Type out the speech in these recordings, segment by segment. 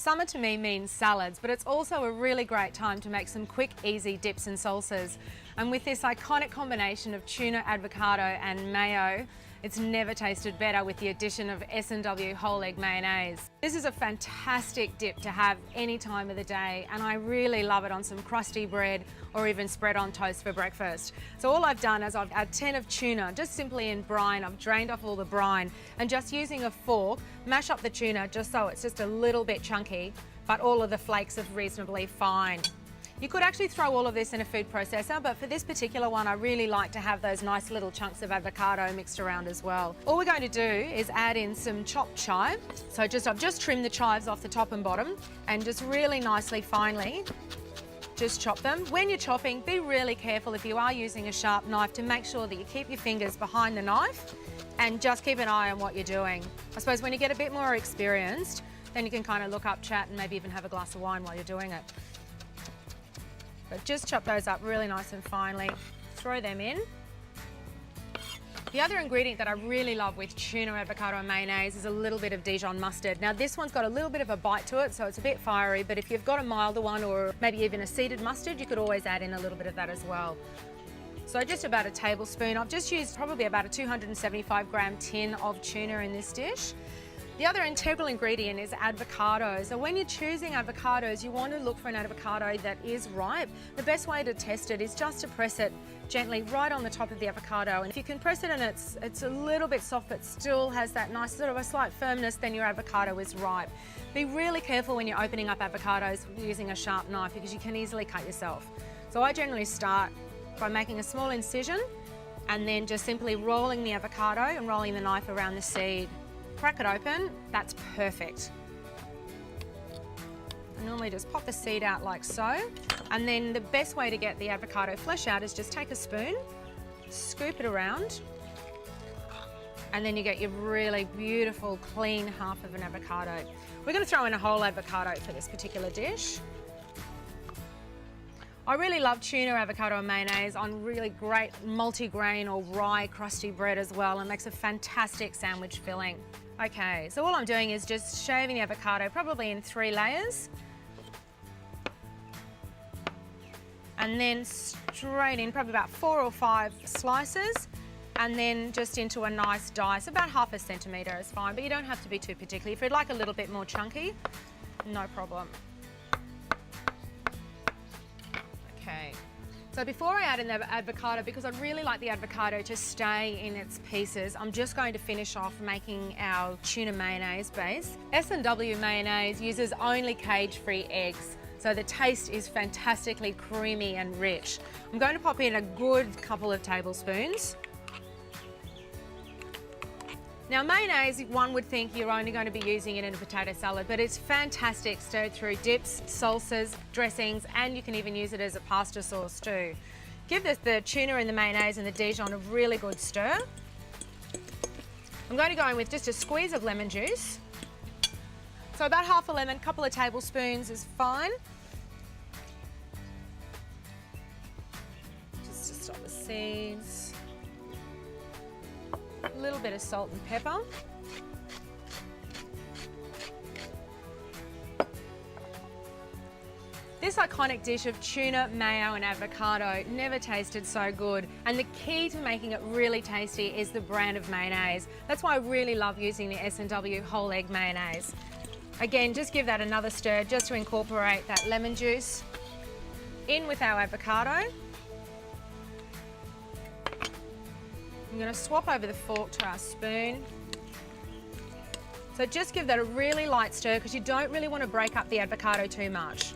Summer to me means salads, but it's also a really great time to make some quick, easy dips and salsas. And with this iconic combination of tuna, avocado and mayo, it's never tasted better with the addition of S&W whole egg mayonnaise. This is a fantastic dip to have any time of the day, and I really love it on some crusty bread or even spread on toast for breakfast. So all I've done is I've added 10 of tuna, just simply in brine. I've drained off all the brine and just using a fork, mash up the tuna just so it's just a little bit chunky, but all of the flakes are reasonably fine. You could actually throw all of this in a food processor, but for this particular one, I really like to have those nice little chunks of avocado mixed around as well. All we're going to do is add in some chopped chive. So I've just trimmed the chives off the top and bottom and just really nicely, finely, just chop them. When you're chopping, be really careful if you are using a sharp knife to make sure that you keep your fingers behind the knife and just keep an eye on what you're doing. I suppose when you get a bit more experienced, then you can kind of look up, chat, and maybe even have a glass of wine while you're doing it. But just chop those up really nice and finely, throw them in. The other ingredient that I really love with tuna, avocado and mayonnaise is a little bit of Dijon mustard. Now this one's got a little bit of a bite to it, so it's a bit fiery, but if you've got a milder one or maybe even a seeded mustard, you could always add in a little bit of that as well. So just about a tablespoon. I've just used probably about a 275 gram tin of tuna in this dish. The other integral ingredient is avocado. So when you're choosing avocados, you want to look for an avocado that is ripe. The best way to test it is just to press it gently right on the top of the avocado. And if you can press it and it's a little bit soft but still has that nice sort of a slight firmness, then your avocado is ripe. Be really careful when you're opening up avocados using a sharp knife because you can easily cut yourself. So I generally start by making a small incision and then just simply rolling the avocado and rolling the knife around the seed. Crack it open, that's perfect. I normally just pop the seed out like so. And then the best way to get the avocado flesh out is just take a spoon, scoop it around, and then you get your really beautiful, clean half of an avocado. We're going to throw in a whole avocado for this particular dish. I really love tuna, avocado and mayonnaise on really great multi-grain or rye crusty bread as well, and makes a fantastic sandwich filling. Okay, so all I'm doing is just shaving the avocado probably in 3 layers. And then straight in, probably about 4 or 5 slices, and then just into a nice dice. About ½ a centimetre is fine, but you don't have to be too particular. If you'd like a little bit more chunky, no problem. Okay. So before I add in the avocado, because I really like the avocado to stay in its pieces, I'm just going to finish off making our tuna mayonnaise base. S&W mayonnaise uses only cage-free eggs, so the taste is fantastically creamy and rich. I'm going to pop in a good couple of tablespoons. Now mayonnaise, one would think you're only going to be using it in a potato salad, but it's fantastic stirred through dips, salsas, dressings, and you can even use it as a pasta sauce too. Give the tuna and the mayonnaise and the Dijon a really good stir. I'm going to go in with just a squeeze of lemon juice. So about ½ a lemon, couple of tablespoons is fine. Just to stop the seeds. A little bit of salt and pepper. This iconic dish of tuna, mayo and avocado never tasted so good, and the key to making it really tasty is the brand of mayonnaise. That's why I really love using the S&W whole egg mayonnaise. Again, just give that another stir just to incorporate that lemon juice in with our avocado. I'm going to swap over the fork to our spoon. So just give that a really light stir because you don't really want to break up the avocado too much.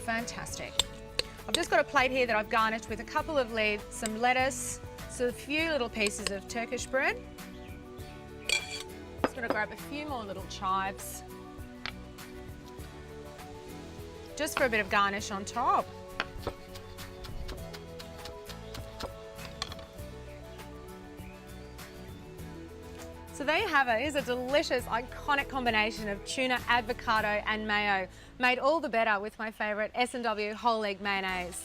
Fantastic. I've just got a plate here that I've garnished with a couple of leaves, some lettuce, so a few little pieces of Turkish bread. Just going to grab a few more little chives, just for a bit of garnish on top. So there you have it. It's a delicious, iconic combination of tuna, avocado and mayo, made all the better with my favourite S&W whole egg mayonnaise.